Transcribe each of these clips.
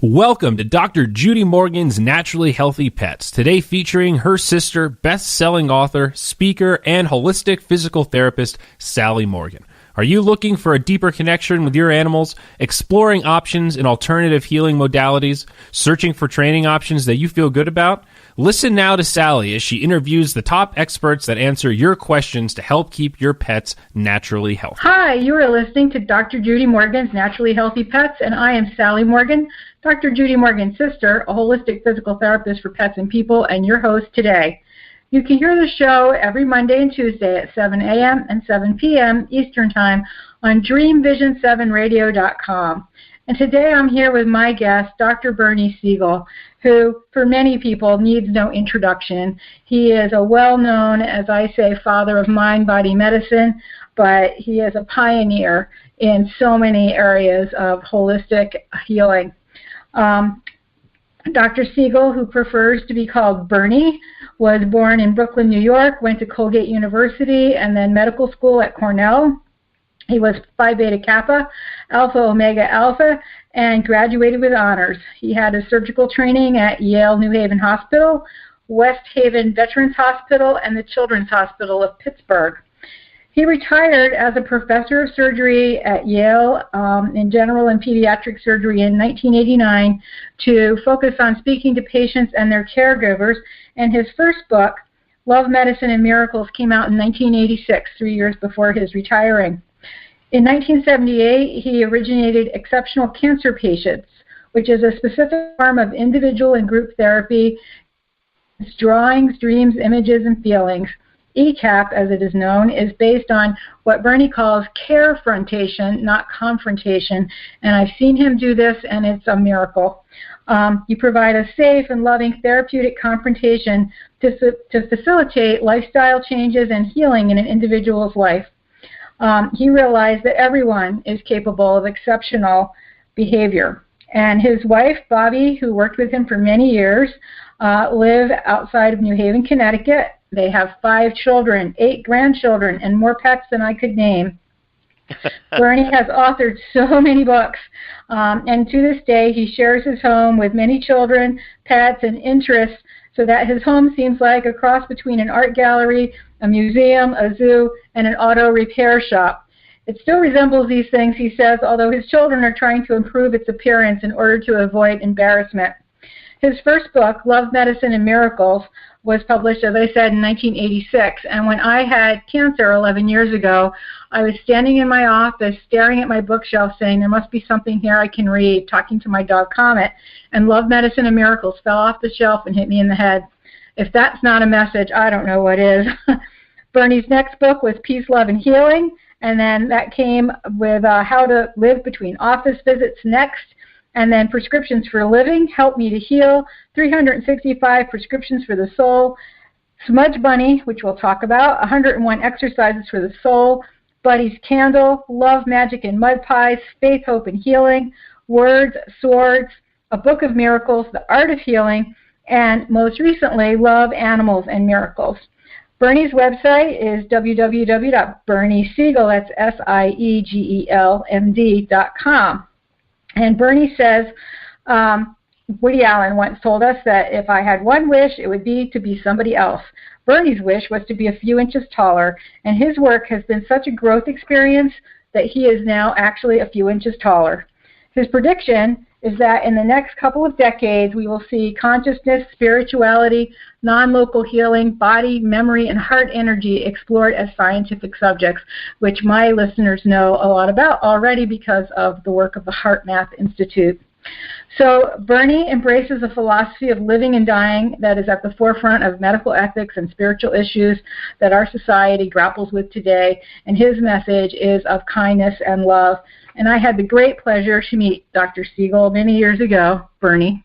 Welcome to Dr. Judy Morgan's Naturally Healthy Pets, today featuring her sister, best-selling author, speaker, and holistic physical therapist, Sally Morgan. Are you looking for a deeper connection with your animals, exploring options in alternative healing modalities, searching for training options that you feel good about? Listen now to Sally as she interviews the top experts that answer your questions to help keep your pets naturally healthy. Hi, you are listening to Dr. Judy Morgan's Naturally Healthy Pets, and I am Sally Morgan, Dr. Judy Morgan's sister, a holistic physical therapist for pets and people, and your host today. You can hear the show every Monday and Tuesday at 7 a.m. and 7 p.m. Eastern Time on DreamVision7Radio.com. And today I'm here with my guest, Dr. Bernie Siegel, who, for many people, needs no introduction. He is a well-known, as I say, father of mind-body medicine, but he is a pioneer in so many areas of holistic healing. Dr. Siegel, who prefers to be called Bernie, was born in Brooklyn, New York, went to Colgate University, and then medical school at Cornell. He was Phi Beta Kappa, Alpha Omega Alpha, and graduated with honors. He had his surgical training at Yale New Haven Hospital, West Haven Veterans Hospital, and the Children's Hospital of Pittsburgh. He retired as a professor of surgery at Yale in general and pediatric surgery in 1989 to focus on speaking to patients and their caregivers. And his first book, Love, Medicine, and Miracles, came out in 1986, 3 years before his retiring. In 1978, he originated Exceptional Cancer Patients, which is a specific form of individual and group therapy. It's drawings, dreams, images, and feelings. ECAP, as it is known, is based on what Bernie calls carefrontation, not confrontation. And I've seen him do this, and it's a miracle. You provide a safe and loving therapeutic confrontation to facilitate lifestyle changes and healing in an individual's life. He realized that everyone is capable of exceptional behavior. And his wife, Bobby, who worked with him for many years, live outside of New Haven, Connecticut. They have 5 children, 8 grandchildren, and more pets than I could name. Bernie has authored so many books, and to this day he shares his home with many children, pets, and interests, so that his home seems like a cross between an art gallery, a museum, a zoo, and an auto repair shop. It still resembles these things, he says, although his children are trying to improve its appearance in order to avoid embarrassment. His first book, Love, Medicine, and Miracles, was published, as I said, in 1986. And when I had cancer 11 years ago, I was standing in my office staring at my bookshelf saying, there must be something here I can read, talking to my dog Comet, and Love, Medicine, and Miracles fell off the shelf and hit me in the head. If that's not a message, I don't know what is. Bernie's next book was Peace, Love, and Healing, and then that came with How to Live Between Office Visits next, and then Prescriptions for Living, Help Me to Heal, 365 Prescriptions for the Soul, Smudge Bunny, which we'll talk about, 101 Exercises for the Soul, Buddy's Candle, Love, Magic, and Mud Pies, Faith, Hope, and Healing, Words, Swords, A Book of Miracles, The Art of Healing, and most recently, Love, Animals, and Miracles. Bernie's website is www.berniesiegel, that's SIEGELMD.com. And Bernie says, Woody Allen once told us that if I had one wish, it would be to be somebody else. Bernie's wish was to be a few inches taller, and his work has been such a growth experience that he is now actually a few inches taller. His prediction is that in the next couple of decades, we will see consciousness, spirituality, non-local healing, body, memory, and heart energy explored as scientific subjects, which my listeners know a lot about already because of the work of the Heart Math Institute. So Bernie embraces a philosophy of living and dying that is at the forefront of medical ethics and spiritual issues that our society grapples with today, and his message is of kindness and love. And I had the great pleasure to meet Dr. Siegel many years ago, Bernie,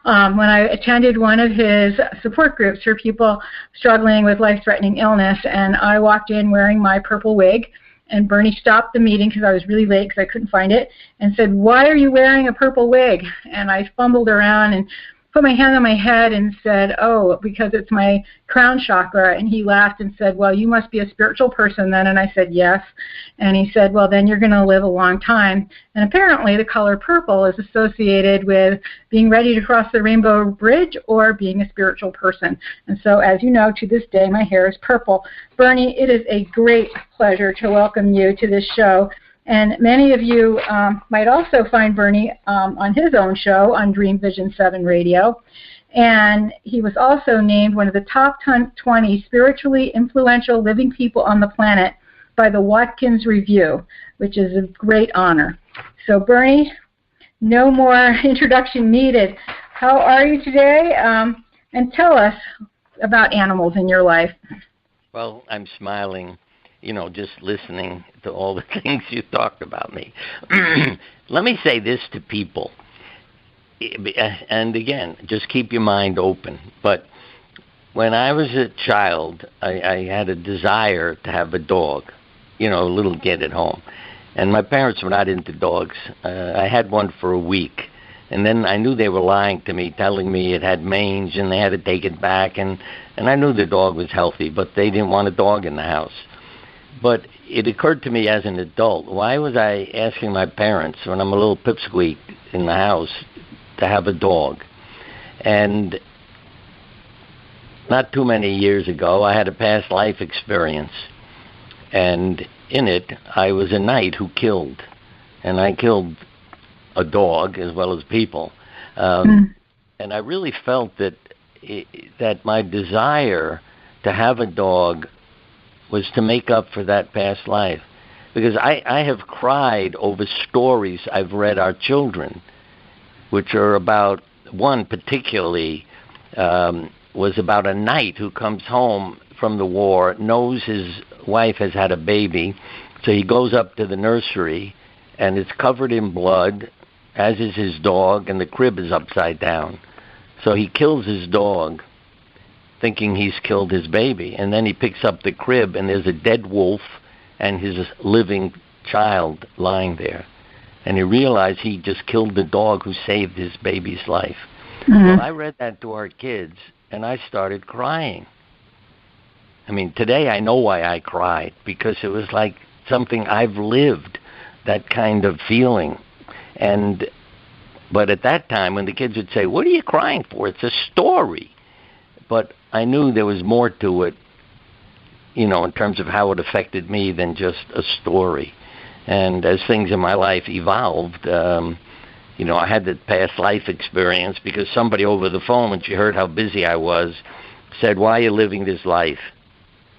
when I attended one of his support groups for people struggling with life-threatening illness, and I walked in wearing my purple wig, and Bernie stopped the meeting because I was really late because I couldn't find it, and said, "Why are you wearing a purple wig?" And I fumbled around and put my hand on my head and said, oh, because it's my crown chakra. And he laughed and said, well, you must be a spiritual person then. And I said, yes. And he said, well, then you're going to live a long time. And apparently the color purple is associated with being ready to cross the rainbow bridge or being a spiritual person. And so, as you know, to this day, my hair is purple. Bernie, it is a great pleasure to welcome you to this show. And many of you might also find Bernie on his own show on Dream Vision 7 Radio. And he was also named one of the top 20 spiritually influential living people on the planet by the Watkins Review, which is a great honor. So, Bernie, no more introduction needed. How are you today? And tell us about animals in your life. Well, I'm smiling, just listening to all the things you talked about me. Let me say this to people. And again, just keep your mind open. But when I was a child, I had a desire to have a dog, a little kid at home. And my parents were not into dogs. I had one for a week. And then I knew they were lying to me, telling me it had mange and they had to take it back. And I knew the dog was healthy, but they didn't want a dog in the house. But it occurred to me as an adult, why was I asking my parents when I'm a little pipsqueak in the house to have a dog? And not too many years ago, I had a past life experience. And in it, I was a knight who killed. And I killed a dog as well as people. And I really felt that my desire to have a dog was to make up for that past life. Because I have cried over stories I've read our children, which are about, one particularly was about a knight who comes home from the war, knows his wife has had a baby, so he goes up to the nursery, and it's covered in blood, as is his dog, and the crib is upside down. So he kills his dog, thinking he's killed his baby. And then he picks up the crib, and there's a dead wolf and his living child lying there. And he realized he just killed the dog who saved his baby's life. Well, I read that to our kids, and I started crying. I mean, today I know why I cried, because it was like something I've lived, that kind of feeling. But at that time, when the kids would say, what are you crying for? It's a story. But I knew there was more to it, in terms of how it affected me than just a story. And as things in my life evolved, I had the past life experience because somebody over the phone, when she heard how busy I was, said, why are you living this life?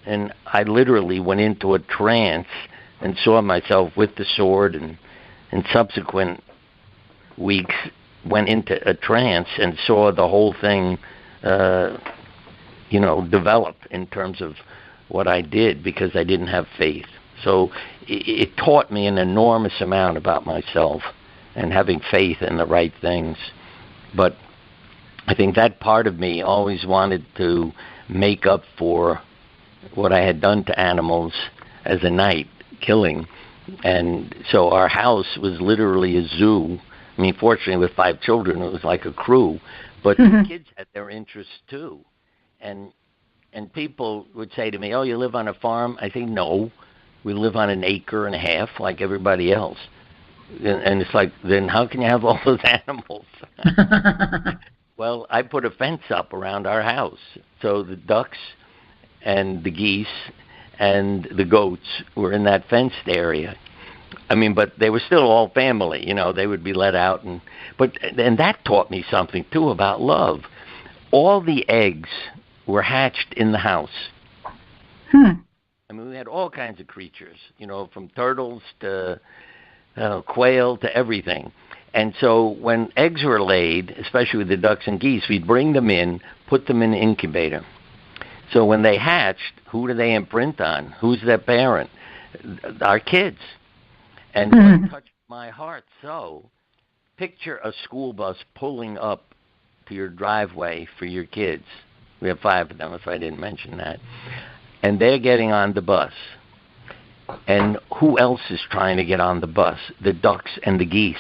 And I literally went into a trance and saw myself with the sword, and in subsequent weeks went into a trance and saw the whole thing develop in terms of what I did, because I didn't have faith. So it taught me an enormous amount about myself and having faith in the right things. But I think that part of me always wanted to make up for what I had done to animals as a knight, killing. And so our house was literally a zoo. I mean, fortunately, with 5 children, it was like a crew. But the kids had their interests, too. And people would say to me, oh, you live on a farm? I say, no, we live on an acre and a half like everybody else. And it's like, then how can you have all those animals? Well, I put a fence up around our house. So the ducks and the geese and the goats were in that fenced area. I mean, but they were still all family, they would be let out. And that taught me something, too, about love. All the eggs were hatched in the house. I mean, we had all kinds of creatures, from turtles to quail to everything. And so when eggs were laid, especially with the ducks and geese, we'd bring them in, put them in an incubator. So when they hatched, who do they imprint on? Who's their parent? Our kids. And what touched my heart so, picture a school bus pulling up to your driveway for your kids. We have 5 of them, if I didn't mention that. And they're getting on the bus. And who else is trying to get on the bus? The ducks and the geese.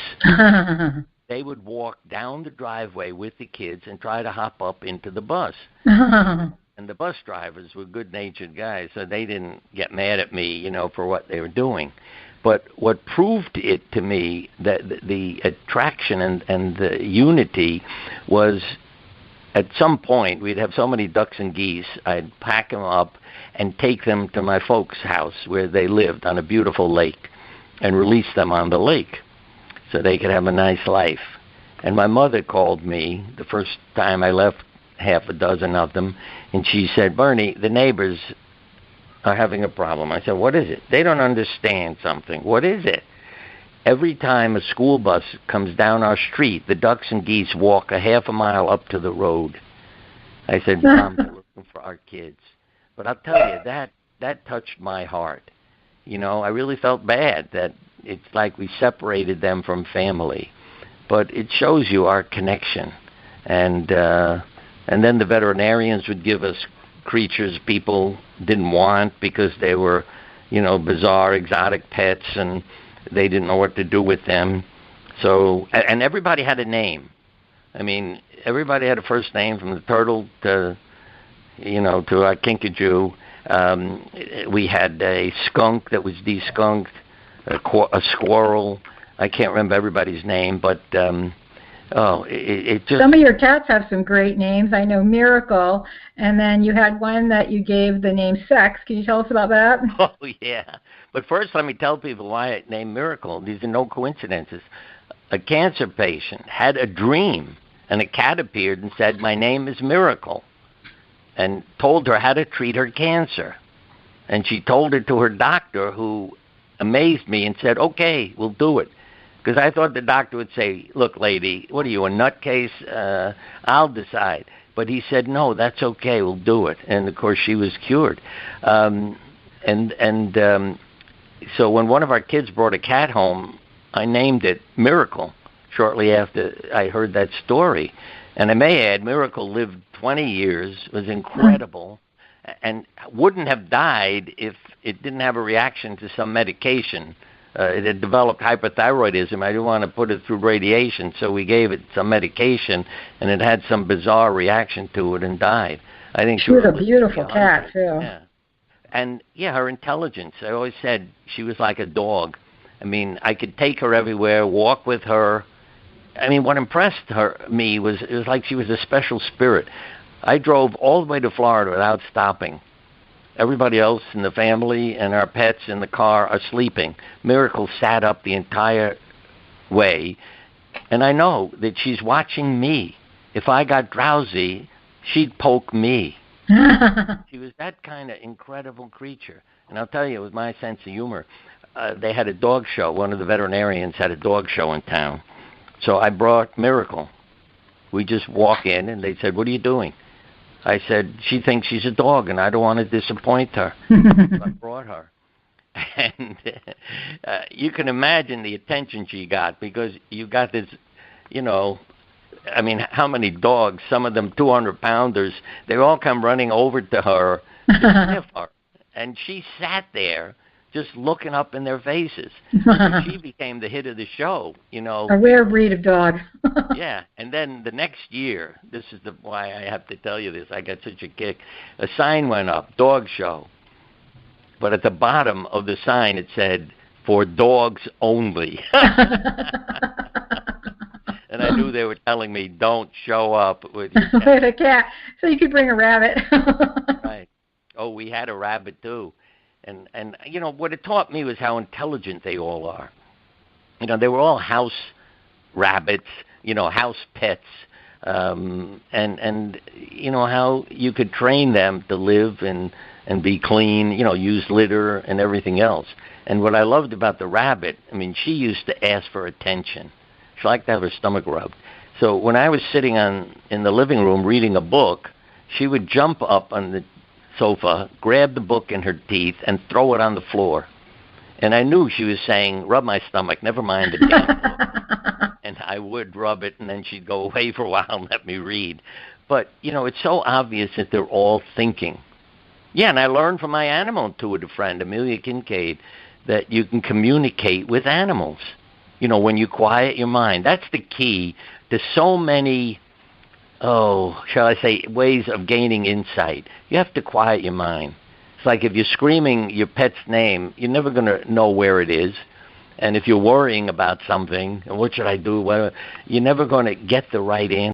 they would walk down the driveway with the kids and try to hop up into the bus. And the bus drivers were good-natured guys, so they didn't get mad at me, for what they were doing. But what proved it to me, that the attraction and the unity was, at some point, we'd have so many ducks and geese, I'd pack them up and take them to my folks' house where they lived on a beautiful lake and release them on the lake so they could have a nice life. And my mother called me the first time I left, half a dozen of them, and she said, Bernie, the neighbors are having a problem. I said, what is it? They don't understand something. What is it? Every time a school bus comes down our street, the ducks and geese walk a half a mile up to the road. I said, Mom, they're looking for our kids. But I'll tell you, that touched my heart. I really felt bad that it's like we separated them from family. But it shows you our connection. And then the veterinarians would give us creatures people didn't want because they were, bizarre, exotic pets, and they didn't know what to do with them. So, and everybody had a name. I mean, everybody had a first name, from the turtle to our kinkajou. We had a skunk that was deskunked, a squirrel. I can't remember everybody's name, but it just... Some of your cats have some great names. I know Miracle, and then you had one that you gave the name Sex. Can you tell us about that? Oh, yeah. But first, let me tell people why it named Miracle. These are no coincidences. A cancer patient had a dream, and a cat appeared and said, my name is Miracle, and told her how to treat her cancer. And she told it to her doctor, who amazed me and said, okay, we'll do it. Because I thought the doctor would say, look, lady, what are you, a nutcase? I'll decide. But he said, no, that's okay, we'll do it. And, of course, she was cured. So when one of our kids brought a cat home, I named it Miracle shortly after I heard that story. And I may add, Miracle lived 20 years, was incredible, and wouldn't have died if it didn't have a reaction to some medication. It had developed hyperthyroidism. I didn't want to put it through radiation, so we gave it some medication, and it had some bizarre reaction to it and died. I think she was a beautiful cat, too. Yeah. And, her intelligence. I always said she was like a dog. I mean, I could take her everywhere, walk with her. I mean, what impressed me was it was like she was a special spirit. I drove all the way to Florida without stopping. Everybody else in the family and our pets in the car are sleeping. Miracle sat up the entire way, and I know that she's watching me. If I got drowsy, she'd poke me. She was that kind of incredible creature. And I'll tell you, it was my sense of humor. They had a dog show. One of the veterinarians had a dog show in town. So I brought Miracle. We just walk in, and they said, what are you doing? I said, she thinks she's a dog, and I don't want to disappoint her. So I brought her. And you can imagine the attention she got, because you got this, I mean, how many dogs, some of them 200-pounders, they all come running over to her to sniff her. And she sat there just looking up in their faces. She became the hit of the show, A rare breed of dog. Yeah, and then the next year, this is why I have to tell you this, I got such a kick, a sign went up, dog show. But at the bottom of the sign it said, for dogs only. And I knew they were telling me, don't show up with your cat. With a cat, so you could bring a rabbit. Right. Oh, we had a rabbit too. And what it taught me was how intelligent they all are. They were all house rabbits, house pets, and how you could train them to live and be clean, use litter and everything else. And what I loved about the rabbit, I mean, she used to ask for attention. She liked to have her stomach rubbed. So when I was sitting in the living room reading a book, she would jump up on the sofa, grab the book in her teeth, and throw it on the floor. And I knew she was saying, rub my stomach, never mind the damn book. And I would rub it, and then she'd go away for a while and let me read. But, it's so obvious that they're all thinking. Yeah, and I learned from my animal intuitive friend, Amelia Kincaid, that you can communicate with animals. When you quiet your mind, that's the key to so many, shall I say, ways of gaining insight. You have to quiet your mind. It's like if you're screaming your pet's name, you're never going to know where it is. And if you're worrying about something, what should I do? You're never going to get the right answer.